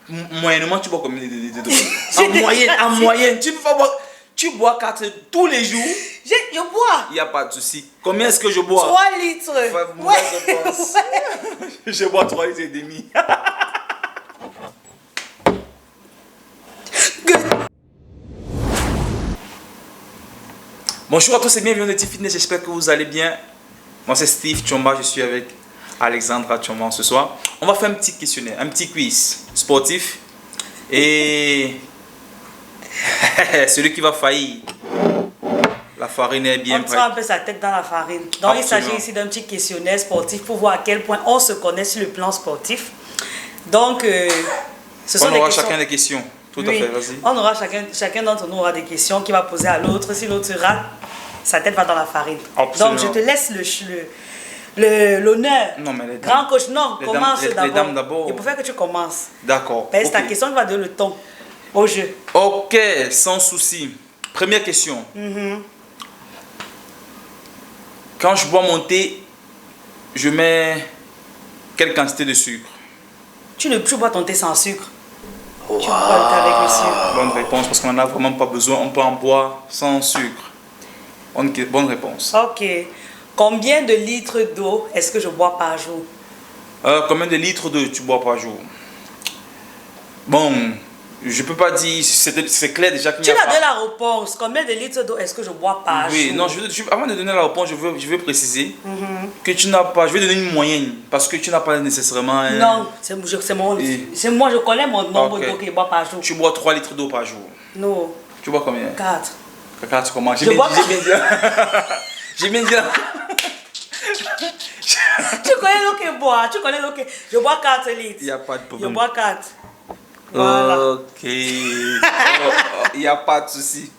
Moyennement, tu bois combien de litres d'eau? En moyenne, tu peux pas boire. Tu bois 4 tous les jours. Je bois. Il n'y a pas de souci. Combien est-ce que je bois? 3 litres. Je bois 3 litres et demi. Bonjour à tous et bienvenue dans T Fitness, j'espère que vous allez bien. Moi c'est Steve Tchomba, je suis avec Alexandra Tchomba ce soir. On va faire un petit questionnaire, un petit quiz sportif. Et celui qui va faillir, la farine est bien prête. On tient un peu sa tête dans la farine. Donc il s'agit ici d'un petit questionnaire sportif pour voir à quel point on se connaît sur le plan sportif. Donc ce sont on aura chacun des questions. Tout à fait, vas-y. On aura chacun d'entre nous aura des questions qu'il va poser à l'autre. Si l'autre rate, sa tête va dans la farine. Absolument. Donc je te laisse l'honneur. Non, mais les dames, grand coach, non, commence d'abord. Les dames d'abord. Il faut faire que tu commences. D'accord. C'est ta question qui va donner le ton au jeu. Ok, sans souci. Première question. Quand je bois mon thé, je mets quelle quantité de sucre? Tu bois ton thé sans sucre. Tu bois le thé avec le sucre. Bonne réponse, parce qu'on n'en a vraiment pas besoin. On peut en boire sans sucre. Bonne réponse. Ok. Combien de litres d'eau est-ce que je bois par jour? Combien de litres d'eau tu bois par jour? Bon, je peux pas dire, c'est clair déjà qu'il n'y a pas... Tu m'as donné la réponse. Combien de litres d'eau est-ce que je bois par jour? Oui, non, avant de donner la réponse, je veux préciser que tu n'as pas... Je vais donner une moyenne, parce que tu n'as pas nécessairement... Non, c'est moi, je connais mon nombre d'eau que je bois par jour. Tu bois 3 litres d'eau par jour? Non. Tu bois combien? 4. 4 comment? J'ai bien dit là. Tu connais l'eau que je bois, je bois 4 litres. Il n'y a pas de problème. Je bois 4. Voilà. Ok. Il n'y a pas de souci.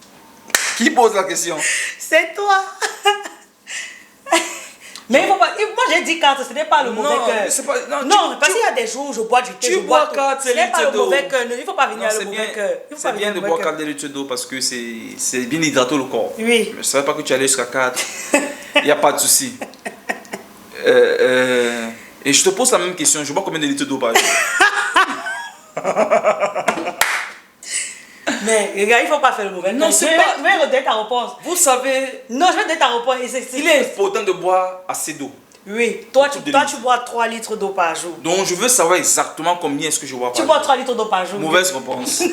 Qui pose la question? C'est toi. Mais il faut pas, moi j'ai dit 4, ce n'est pas le mauvais cœur. Non, parce qu'il y a des jours où je bois du thé. Tu bois 4 litres d'eau. Ce n'est pas le mauvais cœur. Il ne faut pas venir à le mauvais cœur. C'est bien de boire 4 litres d'eau parce que c'est bien hydraté le corps. Oui. Je ne savais pas que tu allais jusqu'à 4. Il n'y a pas de souci. Et je te pose la même question. Je bois combien de litres d'eau par jour? Mais regarde, il ne faut pas faire le mauvais. Non, c'est pas... Je vais redonner ta réponse. Vous savez... Non, je vais donner ta réponse. Il est important de boire assez d'eau. Oui. Toi, tu bois 3 litres d'eau par jour. Donc, je veux savoir exactement combien est-ce que je bois par jour. Tu bois 3 litres d'eau par jour. Mauvaise réponse. Tu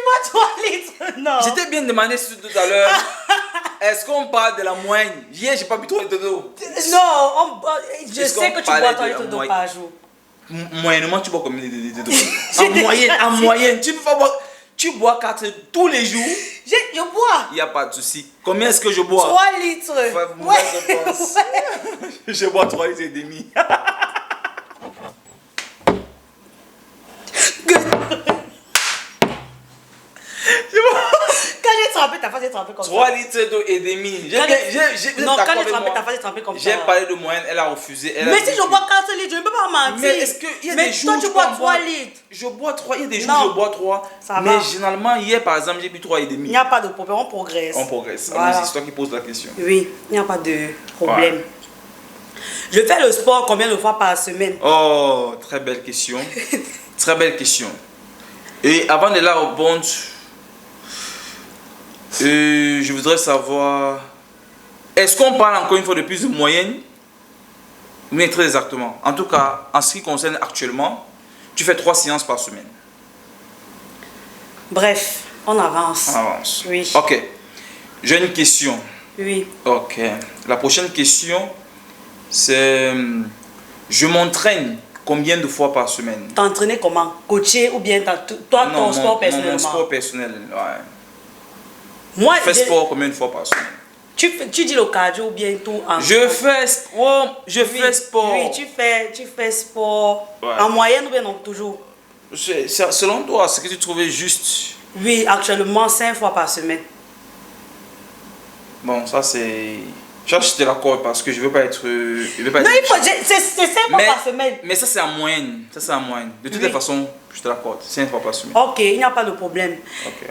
bois 3 litres. Non. J'étais bien demandé tout à l'heure. Est-ce qu'on parle de la moyenne? Hier, j'ai pas bu 3 litres d'eau. Non, je sais que tu bois 3 litres d'eau par jour. Moyennement, tu bois combien de litres d'eau? En moyenne, tu peux pas boire. Tu bois 4 tous les jours. Je bois. Il n'y a pas de souci. Combien est-ce que je bois? 3 litres. Mauvaise réponse. Je bois 3 litres et demi. Quand j'ai trempé ta face, j'ai trempé comme ça. 3 litres d'eau et demi. Non, quand j'ai trempé ta face, j'ai trempé comme ça. J'ai parlé de moyenne, elle a refusé. Mais si je bois 4 litres, je ne peux pas mentir. Mais est-ce qu'il y a des jours toi, tu bois 3 litres. Je bois 3, il y a des jours où je bois 3. Mais généralement, hier par exemple, j'ai bu 3 et demi. Il n'y a pas de problème, on progresse. On progresse. Voilà. C'est toi qui poses la question. Oui, il n'y a pas de problème. Ouais. Je fais le sport combien de fois par semaine? Oh, très belle question. Très belle question. Et avant de la répondre, je voudrais savoir, est-ce qu'on parle encore une fois de plus de moyenne? Mais très exactement. En tout cas, en ce qui concerne actuellement, tu fais 3 séances par semaine. Bref, on avance. On avance. Oui. Ok. J'ai une question. Oui. Ok. La prochaine question, c'est, je m'entraîne combien de fois par semaine? T'entraîner comment? Coacher ou bien toi, ton sport personnellement? Mon sport personnel, ouais. Moi, tu fais sport combien de fois par semaine? Tu dis le cardio ou bien tout en Je fais sport. Oui, tu fais sport. Ouais. En moyenne ou bien non, toujours? Selon toi, ce que tu trouvais juste? Oui, actuellement 5 fois par semaine. Bon, ça c'est... Je te l'accorde parce que je veux pas être... Non, c'est 5 fois par semaine. Mais ça c'est en moyenne. De toutes les façons, je te l'accorde. 5 fois par semaine. Ok, il n'y a pas de problème. Okay.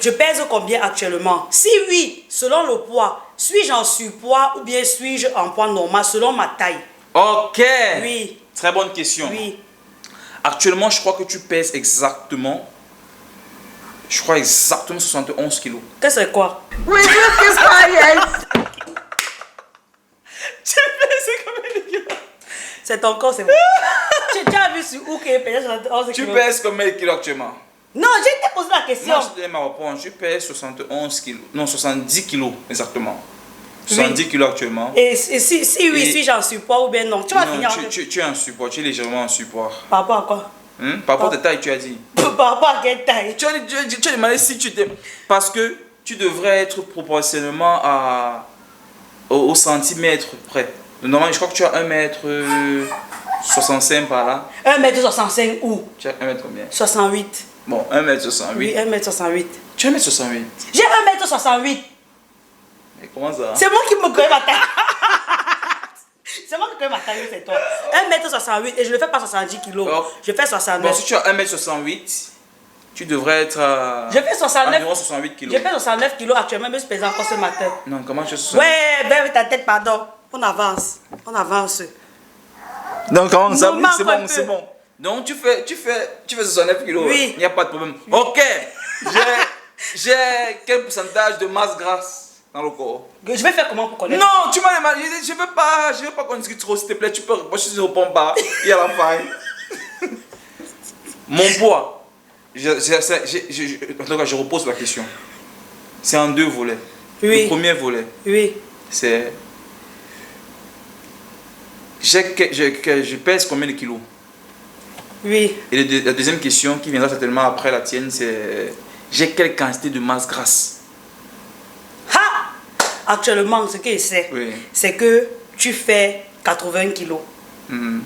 Je pèse combien actuellement? Si oui, selon le poids, suis-je en surpoids ou bien suis-je en poids normal selon ma taille? Ok. Oui. Très bonne question. Oui. Actuellement, je crois que tu pèses exactement... Je crois exactement 71 kilos. Qu'est-ce que c'est quoi? Oui, qu'est-ce qu'il y a? Tu pèses combien de kilos? C'est ton corps, c'est bon. tu as vu sur où que peut-être 71 Tu kilos? pèses combien de kilos actuellement? Non, j'ai été posé la question. Non, je te donne ma réponse. Je pèse 71 kilos. Non, 70 kilos exactement. 70 kilos actuellement. Et si oui, Et- suis-je en support ou bien non? Tu vas Non, finir tu es en support, tu es légèrement en support. Par rapport à quoi? Par rapport à ta taille, tu as dit. Par rapport à quelle taille? Tu as demandé si tu t'es... Parce que tu devrais être proportionnellement au centimètre près. Normalement, je crois que tu as 1m65 par là. 1m65 où? Tu as 1m combien? 68. Bon, 1m68. Oui, 1m68. Tu as 1m68. J'ai 1m68. Mais comment ça? C'est moi qui me connais ma taille. C'est moi qui connais ma taille, c'est toi. 1m68 et je ne fais pas 70 kg. Oh. Je fais 69. Bon, si tu as 1m68, tu devrais être à Je fais 69. environ 68 kg. Je fais 69 kg actuellement, mais je pèse encore ce matin. Non, comment tu as 68? Ouais, vers ta tête, pardon. On avance. On avance. Donc, comment ça? Nous Oui, manque c'est un bon, peu. c'est bon. Donc, tu fais 69 kg. Oui. Il n'y a pas de problème. Ok. J'ai quel pourcentage de masse grasse dans le corps? Je vais faire comment pour connaître? Non, tu m'as demandé. Je ne veux pas qu'on discute trop, s'il te plaît. Tu peux répondre. Si tu ne réponds pas, il y a la faille. Mon poids. En tout cas, je repose la question. C'est en deux volets. Oui. Le premier volet, Oui. c'est... Je pèse combien de kilos? Oui. Et la deuxième question, qui viendra certainement après la tienne, c'est... J'ai quelle quantité de masse grasse? Ha! Actuellement, ce que je sais, Oui. c'est que tu fais 80 kilos. Mhm.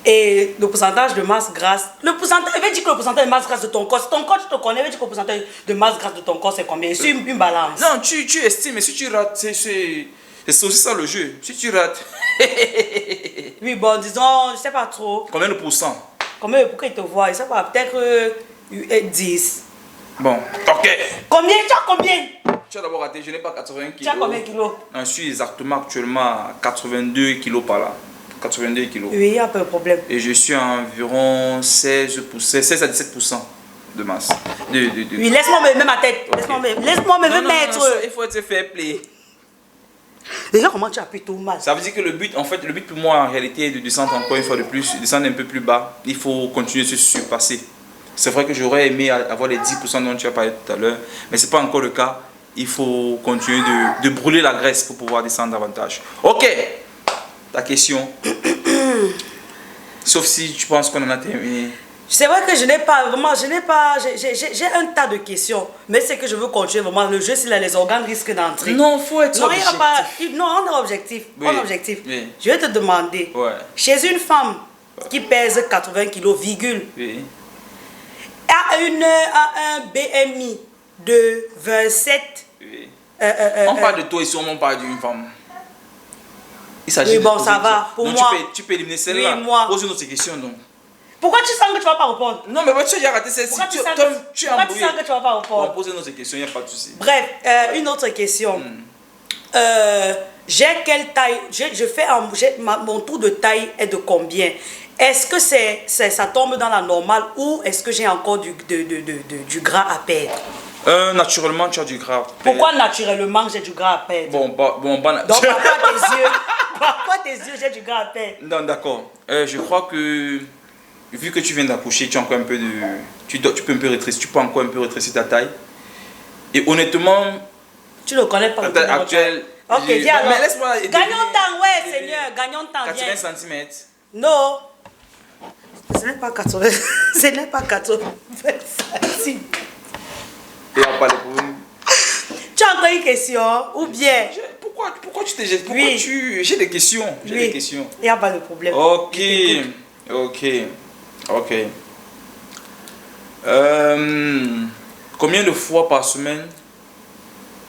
Et le pourcentage de masse grasse, le pourcentage, il veut dire que le pourcentage de masse grasse de ton corps, si ton corps, tu te connais, il veut dire que le pourcentage de masse grasse de ton corps, c'est combien? C'est une balance. Non, tu estimes, mais si tu rates, c'est aussi ça le jeu. Si tu rates, Oui, bon, disons, je sais pas trop. combien de pourcents? Combien, pourquoi il te voit? Je sais pas, peut-être 10. Bon, ok. Combien? Tu as combien? Tu as d'abord raté, je n'ai pas 80 kilos. Tu as combien de kilos? Je suis exactement actuellement à 82 kilos par là. 82 kilos. Oui, il y a un peu de problème. Et je suis à environ 16 à 17% de masse. Oui, laisse-moi me mettre ma tête. Ok. Laisse-moi me Non, mettre. il faut être fair play. Déjà, comment tu as plutôt mal? Ça veut dire que le but pour moi en réalité est de descendre encore une fois de plus, descendre un peu plus bas. Il faut continuer de se surpasser. C'est vrai que j'aurais aimé avoir les 10% dont tu as parlé tout à l'heure, mais ce n'est pas encore le cas. Il faut continuer de brûler la graisse pour pouvoir descendre davantage. Ok, ta question. Sauf si tu penses qu'on en a terminé. C'est vrai que je n'ai pas vraiment, j'ai un tas de questions, mais c'est que je veux continuer vraiment le jeu si là, les organes risquent d'entrer. Non, il faut être Non, il y a objectif. pas, non, on est objectif. Oui, On est objectif. oui. Je vais te demander, Ouais. chez une femme qui pèse 80 kg, Oui. a un BMI de 27, Oui. on On parle de toi ici, on parle d'une femme. Il s'agit Oui, de bon, poser ça une va. question. Pour Donc, moi. tu peux éliminer celle-là. Oui, moi. Pose une autre question donc. Pourquoi tu sens que tu ne vas pas répondre? Non, mais tu as déjà raté celle-ci. Pourquoi tu sens Tu es pourquoi tu embrouillé. sens que tu ne vas pas On répondre? va poser une autre question, il n'y a pas de souci. Bref, une autre question. J'ai quelle taille? Mon tour de taille est de combien? Est-ce que ça tombe dans la normale ou est-ce que j'ai encore du gras à perdre? Naturellement, tu as du gras. Pourquoi naturellement j'ai du gras à perdre? Bon, Donc par rapport à tes yeux, j'ai du gras à perdre. Non, d'accord. Je crois que, vu que tu viens d'accoucher, tu as encore un peu de... Tu peux un peu rétrécir, tu peux encore un peu rétrécir ta taille. Et honnêtement, Tu ne connais pas la le taille numéro de taille. actuelle... Ok, j'ai- dis alors. Mais laisse-moi... Gagnons temps, ouais, Seigneur, gagnons temps, viens. 80 cm. Non. Ce n'est pas 80. Ce n'est pas 80. Si. Et on parle pour nous. Tu as encore une question ou bien? Pourquoi tu t'es... Pourquoi Oui. tu... J'ai des questions. J'ai Oui. des questions. Il n'y a pas de problème. Ok. Je t'écoute. Ok. Combien de fois par semaine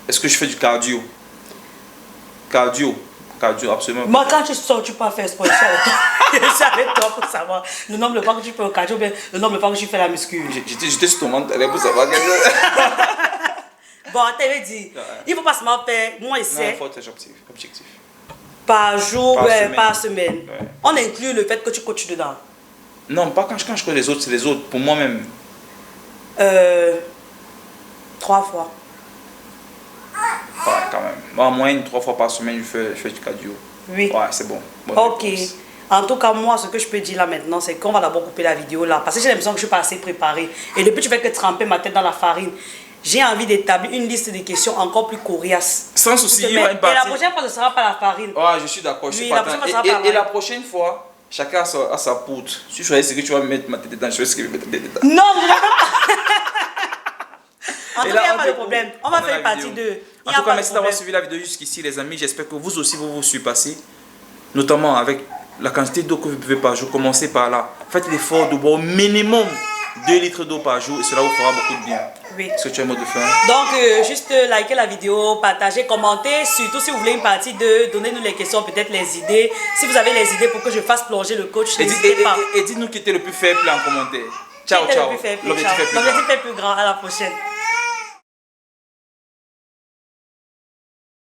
est-ce que je fais du cardio? Cardio, absolument. Moi, quand tu sors, tu peux faire sport. Je suis avec toi pour savoir le nombre de fois que tu fais au cardio, bien le nombre de fois que tu fais la muscu. J'étais sur ton ventre pour savoir que... Bon, tu avais dit, il ne faut pas seulement faire, moi, je Non, il sais. faut être objectif. Par jour, Par semaine. par semaine. Ouais. On inclut le fait que tu coaches dedans. Non, pas quand je coach les autres, c'est les autres. Pour moi-même. 3 fois. Ouais, quand même. Moi, en moyenne, 3 fois par semaine, je fais du cardio. Oui. Ouais, c'est bon. Bonne Ok. réponse. En tout cas, moi, ce que je peux dire là maintenant, c'est qu'on va d'abord couper la vidéo là. Parce que j'ai l'impression que je suis pas assez préparée. Et depuis, tu fais que tremper ma tête dans la farine. J'ai envie d'établir une liste de questions encore plus coriaces. Sans souci, il y Et aura une partie. la prochaine fois, ce ne sera pas la farine. Ouais, je suis d'accord. Je suis Oui, la partant. prochaine fois, ça sera Et pas la mal. prochaine fois, chacun a sa poutre. Si tu choisis ce que tu vas mettre ma tête dedans, je choisis ce que je vais mettre ma tête dedans. Non, je ne vais pas. En tout Et cas, là, il n'y a on pas de découvre problème. On va pendant faire la une partie vidéo. 2. En tout cas, merci d'avoir suivi la vidéo jusqu'ici, les amis. J'espère que vous aussi, vous vous surpassez. Notamment avec la quantité d'eau que vous buvez par jour. Commencez par là. Faites l'effort de boire au minimum 2 litres d'eau par jour et cela vous fera beaucoup de bien. Oui. Est-ce que tu as un mot de fin? Donc, juste likez la vidéo, partagez, commentez. Surtout si vous voulez une partie 2, donnez-nous les questions, peut-être les idées. Si vous avez les idées pour que je fasse plonger le coach, n'hésitez pas. Et dites-nous qui était le plus faible en commentaire. Ciao, Qui était ciao. le plus faible? L'objectif est plus grand. L'objectif est plus grand. À la prochaine.